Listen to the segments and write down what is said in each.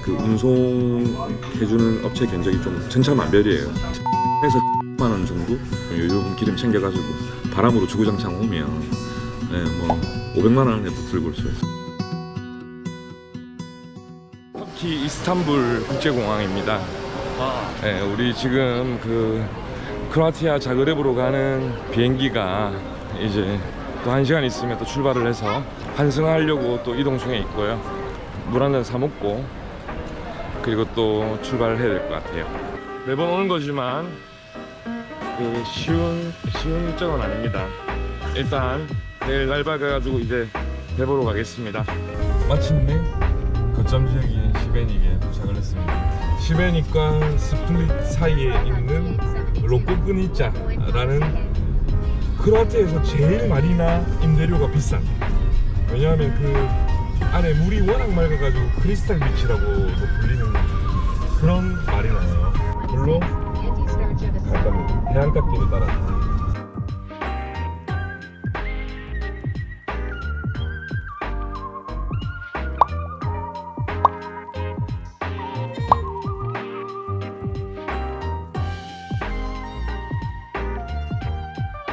그 운송해주는 업체 견적이 좀 천차만별이에요. 그래서 10만 원 정도 요즘 기름 챙겨가지고 바람으로 주구장창 오면 뭐 500만 원에도 들고 올 수 있어요. 터키 이스탄불 국제공항입니다. 네, 우리 지금 그 크로아티아 자그레브로 가는 비행기가 이제 또 1시간 있으면 또 출발을 해서 환승하려고 또 이동 중에 있고요. 물 한 잔 사 먹고 그리고 또 출발을 해야 될 것 같아요. 매번 오는 거지만 쉬운 일정은 아닙니다. 일단 내일 날 밝아가지고 이제 배 보러 가겠습니다. 마침내 거점 지역인 시베닉에 도착을 했습니다. 시베닉과 스플릿 사이에 있는 로코크니짜라는 크로아티아에서 제일 마리나 임대료가 비싼, 왜냐하면 그 안에 물이 워낙 맑아가지고 크리스탈 비치라고도 불리는 그런 마리나예요. 물로 갈 겁니다. 해안가길을 따라.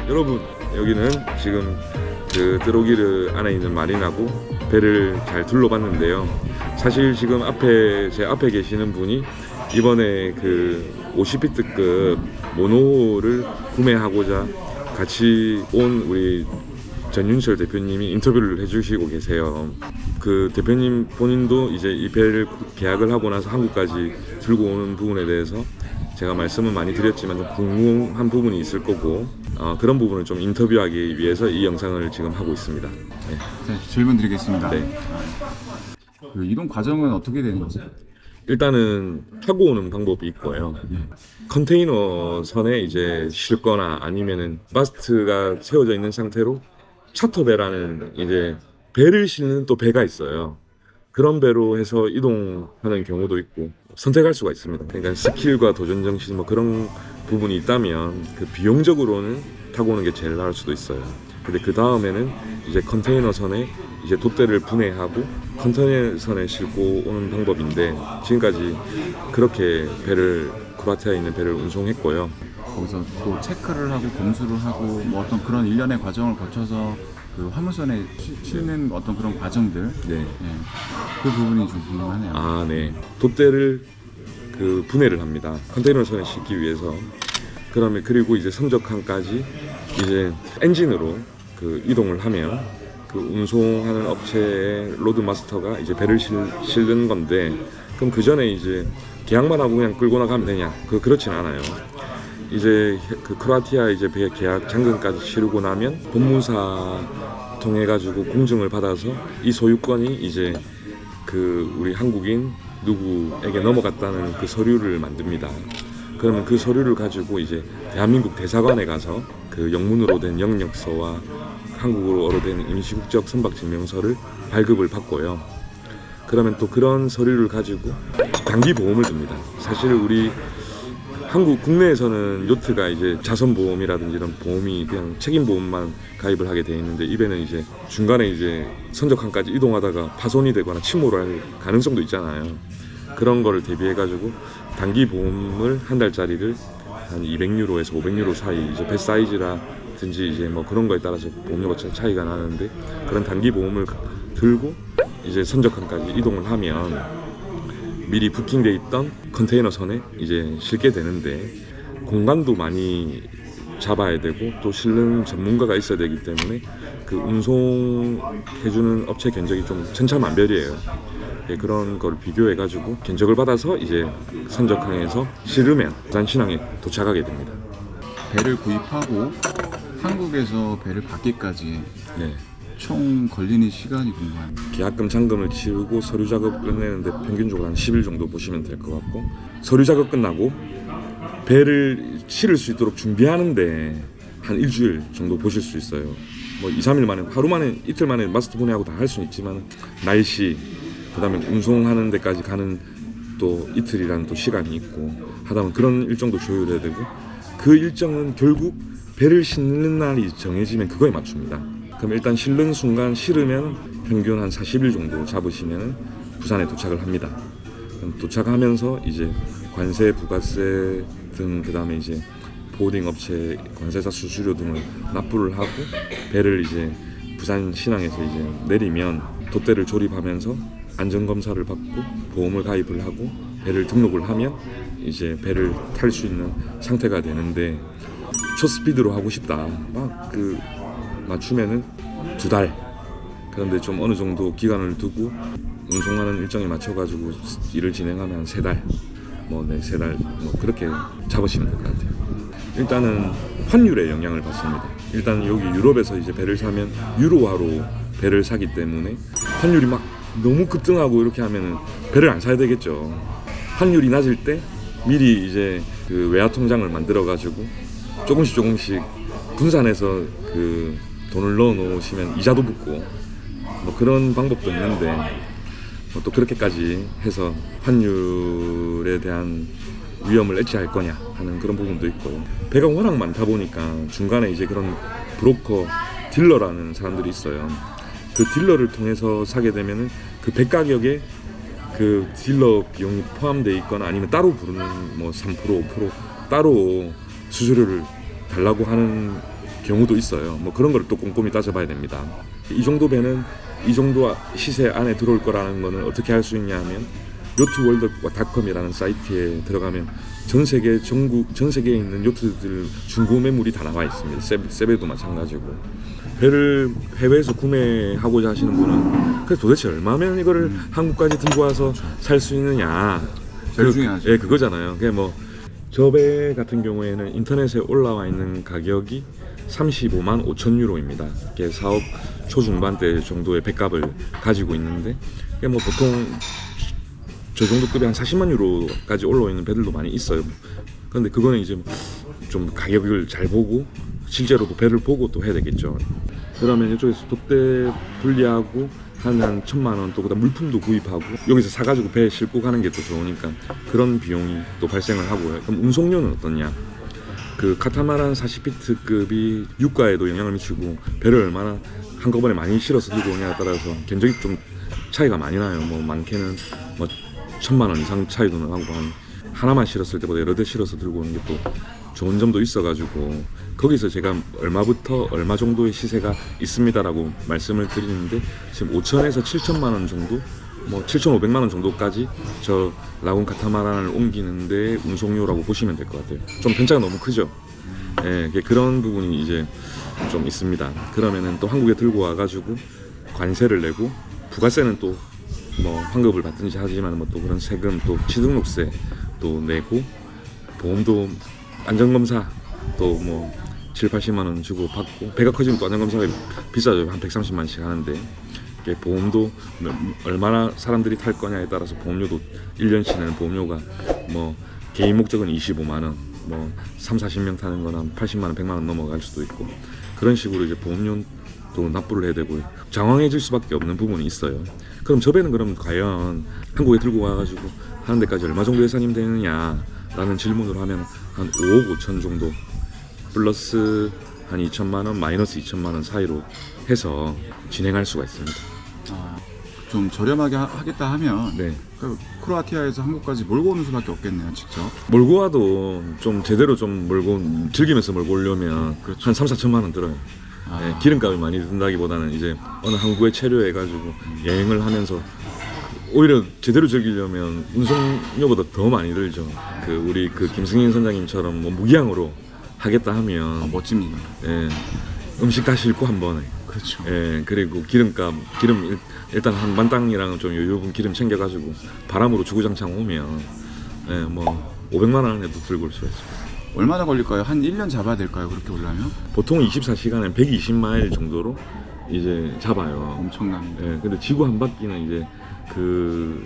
여러분, 여기는 지금 그 드로기르 안에 있는 마리나고 배를 잘 둘러봤는데요. 사실 지금 제 앞에 계시는 분이 이번에 그 50피트급 모노호를 구매하고자 같이 온 우리 전윤철 대표님이 인터뷰를 해주시고 계세요. 그 대표님 본인도 이제 이 배를 계약을 하고 나서 한국까지 들고 오는 부분에 대해서 제가 말씀을 많이 드렸지만 좀 궁금한 부분이 있을 거고 그런 부분을 좀 인터뷰하기 위해서 이 영상을 지금 하고 있습니다. 네. 네, 질문 드리겠습니다. 네. 그 이동 과정은 어떻게 되는 거죠? 일단은 타고 오는 방법이 있고요. 컨테이너 선에 이제 싣거나 아니면은 마스트가 세워져 있는 상태로 차터배라는 이제 배를 싣는 또 배가 있어요. 그런 배로 해서 이동하는 경우도 있고 선택할 수가 있습니다. 그러니까 스킬과 도전 정신 뭐 그런 부분이 있다면 그 비용적으로는 타고 오는 게 제일 나을 수도 있어요. 근데 그 다음에는 이제 컨테이너 선에 이제 돛대를 분해하고 컨테이너 선에 싣고 오는 방법인데 지금까지 그렇게 크로아티아에 있는 배를 운송했고요. 거기서 또 체크를 하고 검수를 하고 뭐 어떤 그런 일련의 과정을 거쳐서 그 화물선에 실는 어떤 그런 과정들, 네. 그 부분이 좀 궁금하네요. 아, 네. 돛대를 그 분해를 합니다. 컨테이너 선에 싣기 위해서. 그리고 이제 선적항까지 이제 엔진으로 그 이동을 하면 그 운송하는 업체의 로드 마스터가 이제 배를 실는 건데, 그럼 그 전에 이제 계약만 하고 그냥 끌고 나가면 되냐? 그렇진 않아요. 이제 그 크로아티아 이제 배 계약 잔금까지 치르고 나면 법무사 통해 가지고 공증을 받아서 이 소유권이 이제 그 우리 한국인 누구에게 넘어갔다는 그 서류를 만듭니다. 그러면 그 서류를 가지고 이제 대한민국 대사관에 가서 그 영문으로 된 영역서와 한국어로 된 임시국적 선박증명서를 발급을 받고요. 그러면 또 그런 서류를 가지고 단기 보험을 듭니다. 사실 우리 한국 국내에서는 요트가 이제 자선보험이라든지 이런 보험이 그냥 책임보험만 가입을 하게 돼 있는데, 이 배는 이제 중간에 이제 선적항까지 이동하다가 파손이 되거나 침몰을 할 가능성도 있잖아요. 그런 거를 대비해 가지고 단기 보험을 한 달짜리를 한 200유로에서 500유로 사이, 이제 배 사이즈라든지 이제 뭐 그런 거에 따라서 보험료가 차이가 나는데, 그런 단기 보험을 들고 이제 선적항까지 이동을 하면 미리 부킹돼 있던 컨테이너 선에 이제 싣게 되는데, 공간도 많이 잡아야 되고 또 실는 전문가가 있어야 되기 때문에 그 운송해주는 업체 견적이 좀 천차만별이에요. 그런 걸 비교해 가지고 견적을 받아서 이제 선적항에서 실으면 부산신항에 도착하게 됩니다. 배를 구입하고 한국에서 배를 받기까지 네. 총 걸리는 시간이 궁금합니다. 계약금 잔금을 치르고 서류 작업 끝내는데 평균적으로 한 10일 정도 보시면 될 것 같고, 서류 작업 끝나고 배를 실을 수 있도록 준비하는데 한 일주일 정도 보실 수 있어요. 뭐 2, 3일 만에, 하루 만에, 이틀 만에 마스터 분해하고 다 할 수는 있지만 날씨, 그 다음에 운송하는 데까지 가는 또 이틀이라는 또 시간이 있고 하다 보면 그런 일정도 조율해야 되고, 그 일정은 결국 배를 싣는 날이 정해지면 그거에 맞춥니다. 그럼 일단 실는 순간 실으면 평균 한 40일 정도 잡으시면 부산에 도착을 합니다. 도착하면서 이제 관세, 부가세 등 그다음에 이제 보딩 업체 관세사 수수료 등을 납부를 하고 배를 이제 부산 신항에서 이제 내리면 돛대를 조립하면서 안전 검사를 받고 보험을 가입을 하고 배를 등록을 하면 이제 배를 탈 수 있는 상태가 되는데 초스피드로 하고 싶다. 막 그 맞추면은 2달. 그런데 좀 어느 정도 기간을 두고 운송하는 일정에 맞춰가지고 일을 진행하면 3달, 뭐 3달 뭐 그렇게 잡으시는 것 같아요. 일단은 환율에 영향을 받습니다. 일단 여기 유럽에서 이제 배를 사면 유로화로 배를 사기 때문에 환율이 막 너무 급등하고 이렇게 하면은 배를 안 사야 되겠죠. 환율이 낮을 때 미리 이제 그 외화 통장을 만들어 가지고 조금씩 분산해서 그 돈을 넣어 놓으시면 이자도 붙고 뭐 그런 방법도 있는데 뭐 또 그렇게까지 해서 환율에 대한 위험을 애취할 거냐 하는 그런 부분도 있고 배가 워낙 많다 보니까 중간에 이제 그런 브로커, 딜러라는 사람들이 있어요. 그 딜러를 통해서 사게 되면은 그 배 가격에 그 딜러 비용이 포함되어 있거나 아니면 따로 부르는 뭐 3%, 5% 따로 수수료를 달라고 하는 경우도 있어요. 뭐 그런 걸 또 꼼꼼히 따져봐야 됩니다. 이 정도 배는 이 정도 시세 안에 들어올 거라는 거는 어떻게 할 수 있냐 하면 요트월드닷컴이라는 사이트에 들어가면 전 세계에 있는 요트들 중고 매물이 다 나와 있습니다. 세배도 마찬가지고. 배를 해외에서 구매하고자 하시는 분은 그래서 도대체 얼마면 이거를 한국까지 들고 와서 살 수 있느냐. 제일 중요하죠. 예, 그거잖아요. 그게 뭐 저 배 같은 경우에는 인터넷에 올라와 있는 가격이 35만 5천 유로입니다. 이게 4억 초중반대 정도의 배값을 가지고 있는데 이게 뭐 보통 저 정도 급이 한 40만 유로까지 올라와 있는 배들도 많이 있어요. 그런데 그거는 이제 좀 가격을 잘 보고 실제로도 배를 보고 또 해야 되겠죠. 그러면 이쪽에서 돛대 분리하고 한 1,000만 원 또 그다음 물품도 구입하고 여기서 사가지고 배에 싣고 가는 게 또 좋으니까 그런 비용이 또 발생을 하고요. 그럼 운송료는 어떠냐? 그 카타마란 40피트급이 유가에도 영향을 미치고 배를 얼마나 한꺼번에 많이 실어서 들고 오냐에 따라서 견적이 좀 차이가 많이 나요. 뭐 많게는 뭐 1,000만 원 이상 차이도 나고 하나만 실었을 때보다 여러 대 실어서 들고 오는 게 또 좋은 점도 있어가지고 거기서 제가 얼마부터 얼마 정도의 시세가 있습니다라고 말씀을 드리는데 지금 5천에서 7천만 원 정도, 뭐 7,500만 원 정도까지 저 라군 카타마란을 옮기는데 운송료라고 보시면 될 것 같아요. 좀 편차가 너무 크죠. 예, 그런 부분이 이제 좀 있습니다. 그러면은 또 한국에 들고 와가지고 관세를 내고 부가세는 또 뭐 환급을 받든지 하지만 뭐 또 그런 세금 또 취등록세 또 내고 보험도 안전검사 또 뭐 7, 80만 원 주고 받고 배가 커지면 또 안전검사가 비싸죠. 한 130만원씩 하는데 보험도 얼마나 사람들이 탈 거냐에 따라서 보험료도 1년치 내는 보험료가 뭐 개인 목적은 25만 원, 뭐 3, 40명 타는 거나 80만 원, 100만 원 넘어갈 수도 있고 그런 식으로 이제 보험료도 납부를 해야 되고 장황해질 수밖에 없는 부분이 있어요. 그럼 저 배는 그럼 과연 한국에 들고 와가지고 하는 데까지 얼마 정도 예산이 되느냐라는 질문을 하면 한 5억 5천 정도 플러스 한 2천만 원 마이너스 2천만 원 사이로 해서 진행할 수가 있습니다. 좀 저렴하게 하겠다 하면 네. 그 크로아티아에서 한국까지 몰고 오는 수밖에 없겠네요, 직접. 몰고 와도 좀 제대로 좀 몰고 즐기면서 몰고 오려면 그렇죠. 한 3, 4천만 원 들어요. 네, 기름값이 많이 든다기보다는 이제 어느 항구에 체류해가지고 여행을 하면서 오히려 제대로 즐기려면 운송료보다 더 많이 들죠. 그 우리 그 김승인 선장님처럼 뭐 무기항으로 하겠다 하면 멋집니다. 예, 음식 다 싣고 한 번에. 그렇죠. 예, 그리고 기름 일단 한 만땅이랑 좀 여유분 기름 챙겨가지고 바람으로 주구장창 오면 예, 뭐 500만 원에도 들고 올 수가 있어요. 얼마나 걸릴까요? 한 1년 잡아야 될까요? 그렇게 오려면? 보통 24시간에 120마일 정도로 이제 잡아요. 엄청납니다. 예, 근데 지구 한 바퀴는 이제 그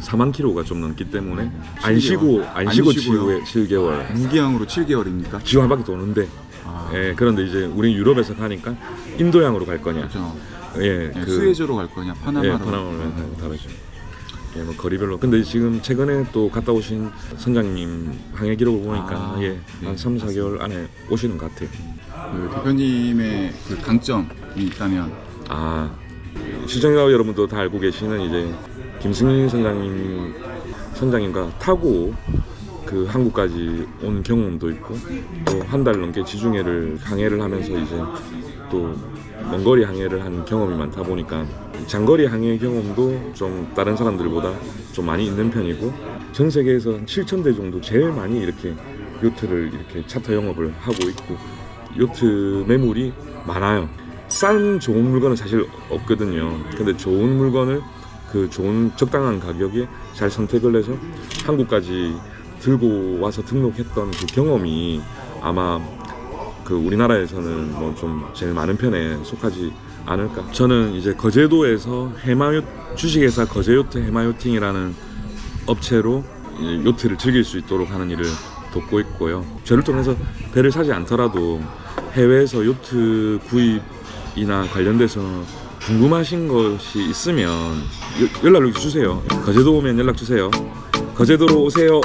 4만 킬로가 좀 넘기 때문에 안 쉬고 7개월. 무기항으로 7개월입니까? 지구 한 바퀴 도는데. 예, 그런데 이제 우리 유럽에서 가니까 인도양으로 갈 거냐. 그렇죠. 예, 네, 수에즈로 갈 거냐, 파나마로. 예, 파나마로 다르죠. 예, 뭐 거리별로. 근데 지금 최근에 또 갔다 오신 선장님 항해 기록을 보니까 예, 한 3, 4개월 안에 오시는 것 같아요. 그 대표님의 그 강점이 있다면 시청자 여러분도 다 알고 계시는 이제 김승인 선장님 선장님과 타고 그 한국까지 온 경험도 있고 또 한 달 넘게 지중해를 항해를 하면서 이제 또 먼거리 항해를 한 경험이 많다 보니까 장거리 항해 경험도 좀 다른 사람들보다 좀 많이 있는 편이고 전 세계에서 한 7,000대 정도 제일 많이 이렇게 요트를 이렇게 차터 영업을 하고 있고 요트 매물이 많아요. 싼 좋은 물건은 사실 없거든요. 근데 좋은 물건을 그 좋은 적당한 가격에 잘 선택을 해서 한국까지 들고 와서 등록했던 그 경험이 아마 그 우리나라에서는 뭐 좀 제일 많은 편에 속하지 않을까. 저는 이제 거제도에서 주식회사 거제요트 해마요팅이라는 업체로 이제 요트를 즐길 수 있도록 하는 일을 돕고 있고요. 저를 통해서 배를 사지 않더라도 해외에서 요트 구입이나 관련돼서 궁금하신 것이 있으면 연락을 주세요. 거제도 오면 연락 주세요. 거제도로 오세요.